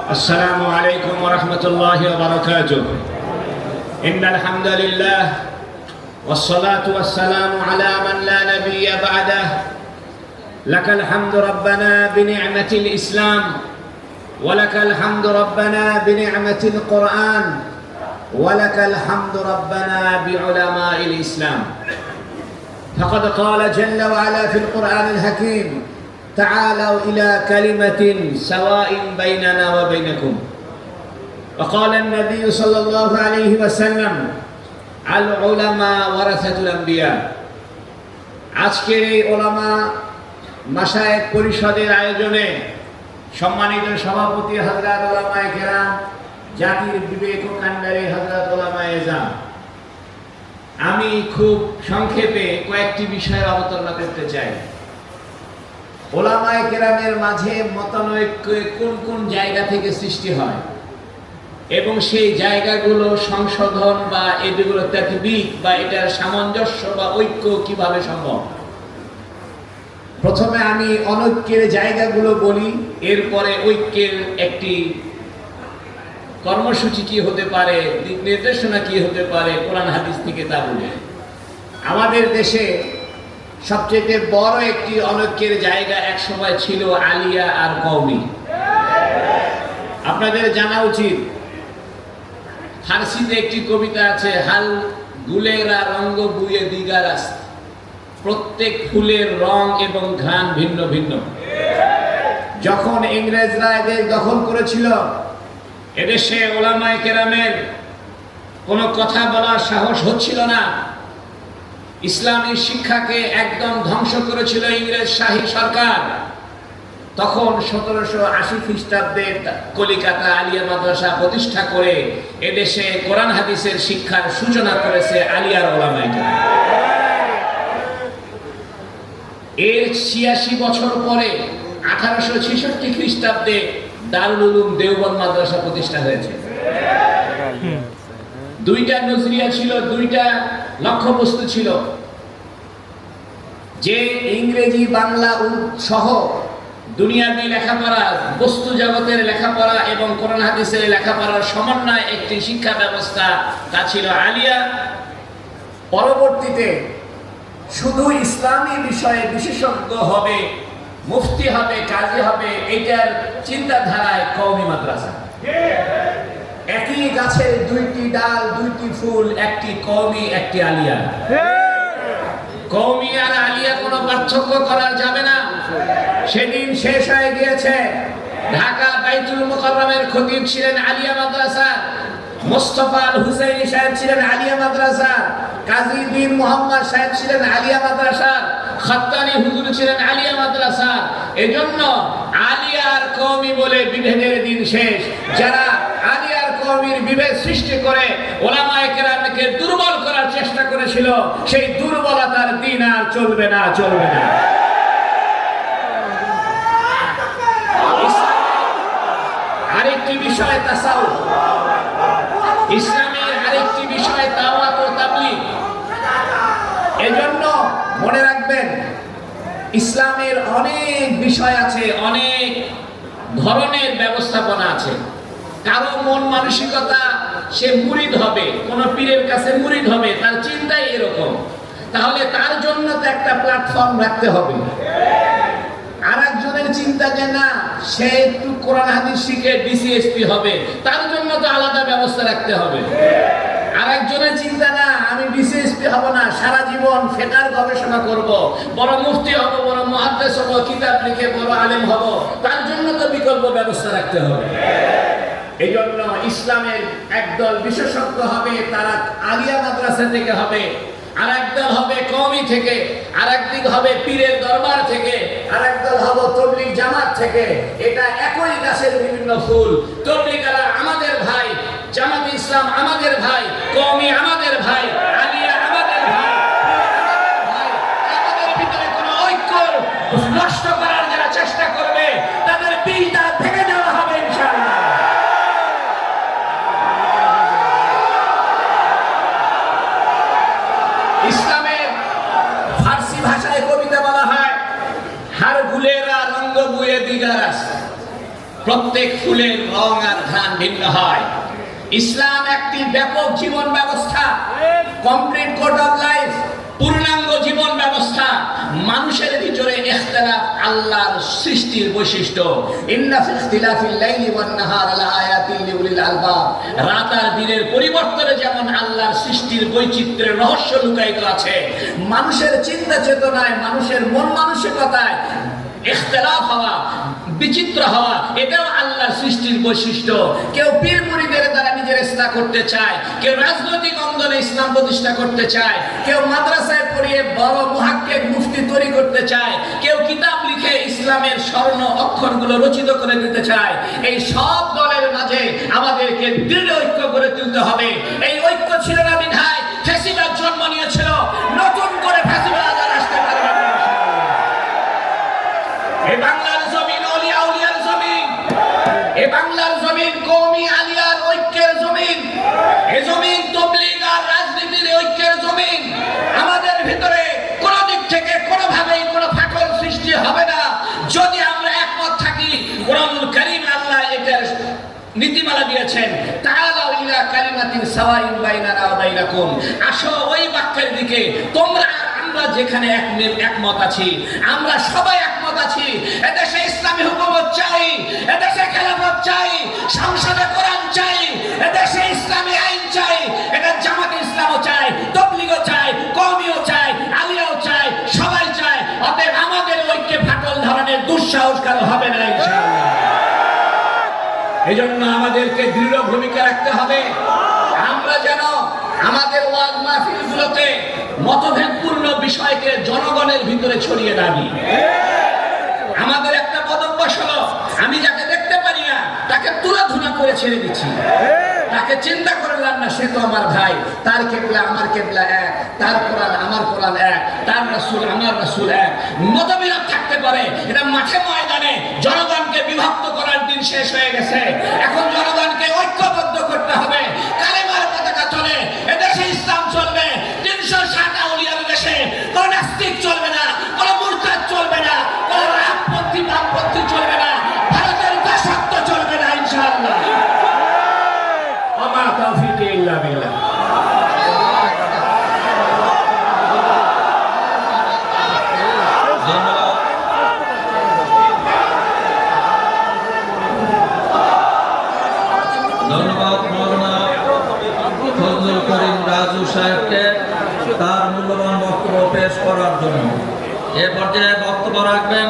السلام عليكم ورحمة الله وبركاته. إن الحمد لله والصلاة والسلام على من لا نبي بعده. لك الحمد ربنا بنعمة الإسلام، ولك الحمد ربنا بنعمة القرآن، ولك الحمد ربنا بعلماء الإسلام. فقد قال جل وعلا في القرآن الحكيم: تعالوا إلى كلمة سواء بيننا وبينكم. وقال النبي صلى الله عليه وسلم: العلماء ورثة الأنبياء. আজকের এই উলামা মাশায়েখ পরিষদের আয়োজনে সম্মানিত সভাপতি হযরত উলামায়ে কেরাম, জাতির বিবেক ও কান্ডারি হযরত উলামায়ে এজাম, আমি খুব সংক্ষেপে কয়েকটি বিষয় অবতারণ করতে চাই। উলামায়ে কেরামের মাঝে মতানৈক্য কোন কোন জায়গা থেকে সৃষ্টি হয় এবং সেই জায়গাগুলো সংশোধন বা এগুলো তাকবীক বা এটার সামঞ্জস্য বা ঐক্য কিভাবে সম্ভব। প্রথমে আমি অনৈক্যের জায়গাগুলো বলি, এরপরে ঐক্যের একটি কর্মসূচি কি হতে পারে, দিক নির্দেশনা কি হতে পারে কোরআন হাদিস থেকে তা বলি। আমাদের দেশে সবচেয়ে বড় একটি অনৈক্যের জায়গা একসময় ছিল আলিয়া আর কওমি। আপনাদের জানা উচিত, ফার্সিতে একটি কবিতা আছে, হাল গুলেরা রঙ্গ বুয়ে দিগারাস, প্রত্যেক ফুলের রং এবং ঘ্রাণ ভিন্ন ভিন্ন। যখন ইংরেজরা এদের দখল করেছিল, এদেশে উলামায়ে কেরামের কোনো কথা বলার সাহস হচ্ছিল না। ইসলামী শিক্ষাকে একদম ধ্বংস করেছিল ইংরেজ শাহী সরকার। তখন 1780 খ্রিস্টাব্দে কলিকাতা আলিয়া মাদ্রাসা প্রতিষ্ঠা করে এদেশে কোরআন হাদিসের শিক্ষার সূচনা করেছে আলিয়ার উলামায়ে কেরাম। এর 86 বছর পরে 1866 খ্রিস্টাব্দে দারুল উলুম দেওবন্দ মাদ্রাসা প্রতিষ্ঠা হয়েছে। দুইটা নজরিয়া ছিল, দুইটা লক্ষ্যবস্তু ছিল, যে ইংরেজি বাংলা সহ দুনিয়াবি লেখাপড়া, বস্তু জগতের লেখাপড়া এবং কোরআন হাদিসের লেখাপড়ার সমন্বয় একটি শিক্ষা ব্যবস্থা, তা ছিল আলিয়া। পরবর্তীতে শুধু ইসলামী বিষয়ে বিশেষজ্ঞ হবে, মুফতি হবে, কাজী হবে, এটার চিন্তাধারায় কওমি মাদ্রাসা। একই গাছের দুইটি ডাল, দুইটি ফুল, একটি কওমি, একটি আলিয়া। কওমি আর আলিয়া কোনো পার্থক্য করা যাবে না। সেদিন শেষ হয়ে গিয়েছে। ঢাকা বাইতুল মুকাররমের খতিব ছিলেন আলিয়া মাদ্রাসা, মোস্তফা আল হুসাইনি সাহেব ছিলেন আলিয়া মাদ্রাসা, কাজী বিন মুহাম্মদ সাহেব ছিলেন আলিয়া মাদ্রাসা, খাত্তানি হুজুর ছিলেন আলিয়া মাদ্রাসা। এজন্য আলিয়া আর কওমি বলে বিভেদের দিন শেষ। যারা আলিয়া আর কওমির বিভেদ সৃষ্টি করে উলামায়ে কেরামকে দুর্বল করার চেষ্টা করেছিল, সেই দুর্বলতার দিন আর চলবে না, চলবে না। আরেকটি বিষয় তাসাউফ, ইসলামের আরেকটি বিষয় দাওয়াত ও তাবলীগ। এজন্য মনে রাখবেন, ইসলামের অনেক বিষয় আছে, অনেক ধরনের ব্যবস্থাপনা আছে। কারো মন মানসিকতা, সে মুরিদ হবে, কোন পীরের কাছে মুরিদ হবে, তার চিন্তাই এরকম। তাহলে তার জন্য তো একটা প্ল্যাটফর্ম রাখতে হবে। আর একজনের চিন্তা যে না, সে একটু কোরআন হাদিস শিখে ডিসিএসপি হবে, তার জন্য তো আলাদা ব্যবস্থা রাখতে হবে। আর একজনের চিন্তা না, আমি ডিসিএসপি হব না, সারা জীবন ফিকহের গবেষণা করব, বড় মুফতি হব, বড় মুহাদ্দিস হব, কিতাব লিখে বড় আলেম হব, তার জন্য তো বিকল্প ব্যবস্থা রাখতে হবে। এই জন্য ইসলামের একদল বিশেষজ্ঞ হবে, তারা আলিয়া মাদ্রাসা থেকে হবে, আর একদল হবে কওমি থেকে, আর একদিক হবে পীরের দরবার থেকে, আর একদল হবে তাবলীগ জামাত থেকে। এটা একই গাছের বিভিন্ন ফুল। তাবলীগরা আমাদের ভাই, জামাতে ইসলাম আমাদের ভাই, কওমি আমাদের ভাই, আলিয়া আমাদের ভাই, আমাদের ভিতরে কোনো ঐক্য নষ্ট করার যারা চেষ্টা করবে, তাদের বীজটা ভেঙে দেওয়া হবে ইনশাআল্লাহ। ইসলামের ফার্সি ভাষায় কবিতা বলা হয়, হার গুলেরা রঙ্গ বুয়ে দিগারাস, প্রত্যেক ফুলের রং আর ঘ্রাণ ভিন্ন হয়। ইসলাম একটি ব্যাপক জীবন ব্যবস্থা, কমপ্লিট কোড অফ লাইফ, পূর্ণাঙ্গ জীবন ব্যবস্থা। মানুষের ভিতরে ইখতিলাফ আল্লাহর সৃষ্টির বৈশিষ্ট্য। ইন্না ফি ইখতিলাফিল লাইলি ওয়ান নাহার লাআয়াতিন লিউলিল আলবাব। রাত আর দিনের পরিবর্তনে যেমন আল্লাহর সৃষ্টির বৈচিত্র্যের রহস্য লুকায়িত আছে, মানুষের চিন্তা চেতনায়, মানুষের মন মানসিকতায় ইখতিলাফ হওয়া, বিচিত্র হওয়া, এটাও আল্লাহর সৃষ্টির বৈশিষ্ট্য। কেউ পীর মুরিদের দ্বারা নিজের ইসলাম করতে চায়, কেউ রাজনৈতিক অঙ্গনে ইসলাম প্রতিষ্ঠা করতে চায়, কেউ মাদ্রাসায় পড়িয়ে বড় মুহাক্কিক মুফতি তৈরি করতে চায়, কেউ কিতাব লিখে ইসলামের স্বর্ণ অক্ষরগুলো রচিত করে দিতে চায়। এই সব দলের মাঝে আমাদেরকে দৃঢ় ঐক্য গড়ে তুলতে হবে। এই ঐক্য ছিল না বিধায় ফ্যাসিবাদ জন্ম নিয়েছিল। নতুন করে ফ্যাসিবাদ আর আসতে পারবে না। এই বাংলার জমিন আউলিয়া উলিয়ার জমিন, এই বাংলার জমিন কওমি আলিয়ার ঐক্যের জমিন, এই জমিন তাবলীগ আর রাজনীতির ঐক্যের জমিন। আমাদের ভিতরে কোন দিক থেকে কোনোভাবেই কোনো ফাটল সৃষ্টি হবে না যদি আমরা একমত থাকি। কোরআনুল কারীম আল্লাহ এটার নীতিমালা দিয়েছেন, তাআলাউ ইলা কালিমাতিন সাওয়াইন বাইনানা ওয়া বাইনাকুম। আসো ওই বাক্যের দিকে, তোমরা আমরা যেখানে একমত আছি, আমরা সবাই একমত আছি। এদেশে ইসলামী হুকুমত চাই, এদেশে খেলাফত চাই, সংসদে কোরআন চাই, এদেশে ইসলামী আইন চাই। এটা জামাতে ইসলামও চাই, তাবলীগও চাই, কওমিও চাই, আলিয়াও চাই, সবাই চাই। অতএব আমাদের ঐক্যে ফাটল ধরনের দুঃসাহস কারো হবে না ইনশাআল্লাহ। এজন্য আমাদেরকে দৃঢ় ভূমিকা রাখতে হবে। আমরা যেন আমাদের ওয়াজ মাহফিলগুলোতে মতভেদপূর্ণ বিষয়কে জনগণের ভিতরে ছড়িয়ে না দিই। আমাদের একটা বদভ্যাস হলো, আমি যাকে দেখতে পারি না তাকে তুলাধুনা করে ছেড়ে দিচ্ছি। তাকে চিন্তা করলাম না, সে তো আমার ভাই, তার কেবলা আমার কেবলা এক, তার কোরআন আমার কোরআন এক, তার রাসূল আমার রাসূল এক। মতবিরোধ থাকতে পারে, এটা মাঠে ময়দানে জনগণকে বিভক্ত করার দিন শেষ হয়ে গেছে। এখন জনগণকে ঐক্যবদ্ধ করতে হবে। কালেমার পতাকা চলে, এদেশে ইসলাম চলবে। 360 আউলিয়ার দেশে কোন নাস্তিক চলবে না, কোন মুরতাদ চলবে না, কোন রাজপন্থী বামপন্থী চলবে না, ভারতের দাসত্ব চলবে না ইনশাআল্লাহ। ওমা তাওফীকি ইল্লা বিল্লাহ। ধন্যবাদ মাওলানা ফজলুল করিম রাজু সাহেবকে তার মূল্যবান বক্তব্য পেশ করার জন্য। এ পর্যায়ে বক্তব্য রাখবেন